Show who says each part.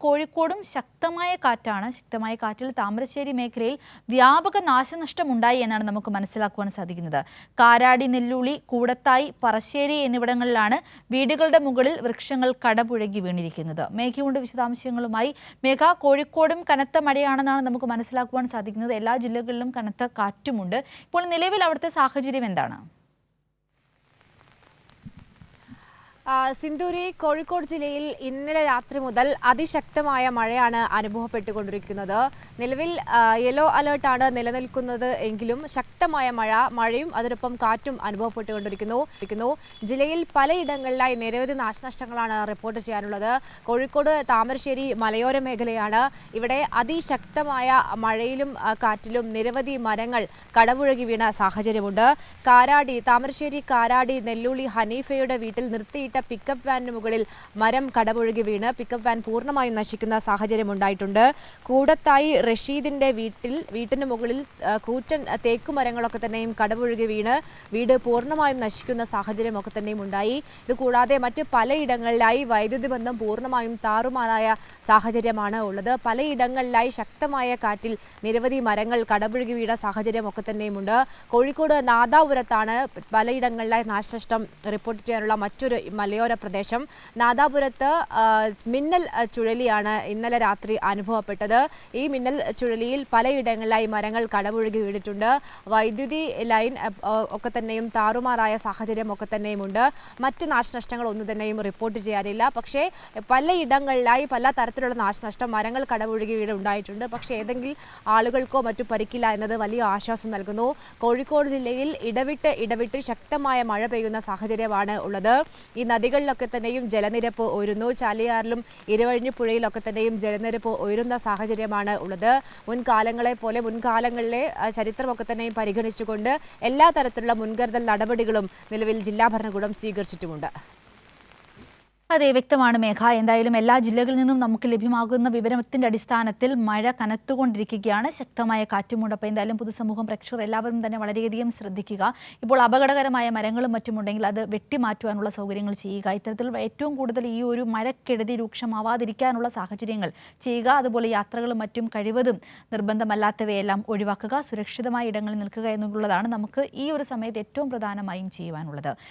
Speaker 1: കോഴിക്കോടും ശക്തമായ കാറ്റാണ്. ശക്തമായ കാറ്റിൽ താമരശ്ശേരി മേഖലയിൽ വ്യാപക നാശനഷ്ടമുണ്ടായി എന്നാണ് നമുക്ക് മനസ്സിലാക്കുവാൻ സാധിക്കുന്നത്. കാരാടി, നെല്ലുളി, കൂടത്തായി, പറശ്ശേരി എന്നിവിടങ്ങളിലാണ് വീടുകളുടെ മുകളിൽ വൃക്ഷങ്ങൾ കടപുഴകി വീണിരിക്കുന്നത്. മേഘയുടെ വിശദാംശങ്ങളുമായി മേഘ, കോഴിക്കോടും കനത്ത മഴയാണെന്നാണ് നമുക്ക് മനസ്സിലാക്കുവാൻ സാധിക്കുന്നത്. എല്ലാ ജില്ലകളിലും കനത്ത കാറ്റുമുണ്ട്. ഇപ്പോൾ നിലവിൽ അവിടുത്തെ സാഹചര്യം എന്താണ്?
Speaker 2: സിന്ധൂരി, കോഴിക്കോട് ജില്ലയിൽ ഇന്നലെ രാത്രി മുതൽ അതിശക്തമായ മഴയാണ് അനുഭവപ്പെട്ടുകൊണ്ടിരിക്കുന്നത്. നിലവിൽ യെല്ലോ അലേർട്ടാണ് നിലനിൽക്കുന്നത് എങ്കിലും ശക്തമായ മഴയും അതിനൊപ്പം കാറ്റും അനുഭവപ്പെട്ടുകൊണ്ടിരിക്കുന്നു. ജില്ലയിൽ പലയിടങ്ങളിലായി നിരവധി നാശനഷ്ടങ്ങളാണ് റിപ്പോർട്ട് ചെയ്യാനുള്ളത്. കോഴിക്കോട് താമരശ്ശേരി മലയോര മേഖലയാണ്. ഇവിടെ അതിശക്തമായ മഴയിലും കാറ്റിലും നിരവധി മരങ്ങൾ കടപുഴകി വീണ സാഹചര്യമുണ്ട്. താമരശ്ശേരി കാരാടി നെല്ലുളി ഹനീഫയുടെ വീട്ടിൽ നിർത്തിയിട്ട പിക്കപ്പ് വാനിന് മുകളിൽ മരം കടപുഴകി വീണ് പിക്കപ്പ് വാൻ പൂർണ്ണമായും നശിക്കുന്ന സാഹചര്യമുണ്ടായിട്ടുണ്ട്. കൂടത്തായി റഷീദിന്റെ വീട്ടിന് മുകളിൽ കൂറ്റൻ തേക്കുമരങ്ങളൊക്കെ തന്നെയും കടപുഴകി വീണ് വീട് പൂർണ്ണമായും നശിക്കുന്ന സാഹചര്യമൊക്കെ തന്നെയും ഉണ്ടായി. ഇതുകൂടാതെ മറ്റ് പലയിടങ്ങളിലായി വൈദ്യുതി ബന്ധം പൂർണ്ണമായും താറുമാറായ സാഹചര്യമാണ് ഉള്ളത്. പലയിടങ്ങളിലായി ശക്തമായ കാറ്റിൽ നിരവധി മരങ്ങൾ കടപുഴകി വീണ സാഹചര്യമൊക്കെ തന്നെയുമുണ്ട്. കോഴിക്കോട് നാദാപുരത്താണ് പലയിടങ്ങളിലായി നാശനഷ്ടം റിപ്പോർട്ട് ചെയ്യാനുള്ള മറ്റൊരു മലയോര പ്രദേശം. നാദാപുരത്ത് മിന്നൽ ചുഴലിയാണ് ഇന്നലെ രാത്രി അനുഭവപ്പെട്ടത്. ഈ മിന്നൽ ചുഴലിയിൽ പലയിടങ്ങളിലായി മരങ്ങൾ കടപുഴകി വീണിട്ടുണ്ട്. വൈദ്യുതി ലൈൻ ഒക്കെ തന്നെയും താറുമാറായ സാഹചര്യം ഒക്കെ തന്നെയുമുണ്ട്. മറ്റ് നാശനഷ്ടങ്ങൾ ഒന്നും തന്നെയും റിപ്പോർട്ട് ചെയ്യാനില്ല. പക്ഷേ പലയിടങ്ങളിലായി പല തരത്തിലുള്ള നാശനഷ്ടം മരങ്ങൾ കടപുഴകി വീട് ഉണ്ടായിട്ടുണ്ട്. പക്ഷേ ഏതെങ്കിലും ആളുകൾക്കോ മറ്റു പരിക്കില്ല എന്നത് വലിയ ആശ്വാസം നൽകുന്നു. കോഴിക്കോട് ജില്ലയിൽ ഇടവിട്ട് ശക്തമായ മഴ പെയ്യുന്ന സാഹചര്യമാണ് ഉള്ളത്. ഈ നദികളിലൊക്കെ തന്നെയും ജലനിരപ്പ് ഉയരുന്നു. ചാലിയാറിലും ഇരുവഴിഞ്ഞിപ്പുഴയിലൊക്കെ തന്നെയും ജലനിരപ്പ് ഉയരുന്ന സാഹചര്യമാണ് ഉള്ളത്. മുൻകാലങ്ങളിലെ ചരിത്രമൊക്കെ തന്നെയും പരിഗണിച്ചുകൊണ്ട് എല്ലാ തരത്തിലുള്ള മുൻകരുതൽ നടപടികളും നിലവിൽ ജില്ലാ ഭരണകൂടം സ്വീകരിച്ചിട്ടുമുണ്ട്.
Speaker 1: അതെ, വ്യക്തമാണ് മേഘ. എന്തായാലും എല്ലാ ജില്ലകളിൽ നിന്നും നമുക്ക് ലഭ്യമാകുന്ന വിവരത്തിന്റെ അടിസ്ഥാനത്തിൽ മഴ കനത്തുകൊണ്ടിരിക്കുകയാണ്. ശക്തമായ കാറ്റുമുണ്ട്. അപ്പോൾ എന്തായാലും പൊതുസമൂഹം, പ്രേക്ഷകർ എല്ലാവരും തന്നെ വളരെയധികം ശ്രദ്ധിക്കുക. ഇപ്പോൾ അപകടകരമായ മരങ്ങളും മറ്റുമുണ്ടെങ്കിൽ അത് വെട്ടിമാറ്റുവാനുള്ള സൗകര്യങ്ങൾ ചെയ്യുക. ഇത്തരത്തിൽ ഏറ്റവും കൂടുതൽ ഈ ഒരു മഴക്കെടുതി രൂക്ഷമാവാതിരിക്കാനുള്ള സാഹചര്യങ്ങൾ ചെയ്യുക. അതുപോലെ യാത്രകളും മറ്റും കഴിവതും നിർബന്ധമല്ലാത്തവയെല്ലാം ഒഴിവാക്കുക. സുരക്ഷിതമായ ഇടങ്ങളിൽ നിൽക്കുക എന്നുള്ളതാണ് നമുക്ക് ഈ ഒരു സമയത്ത് ഏറ്റവും പ്രധാനമായും ചെയ്യുവാനുള്ളത്.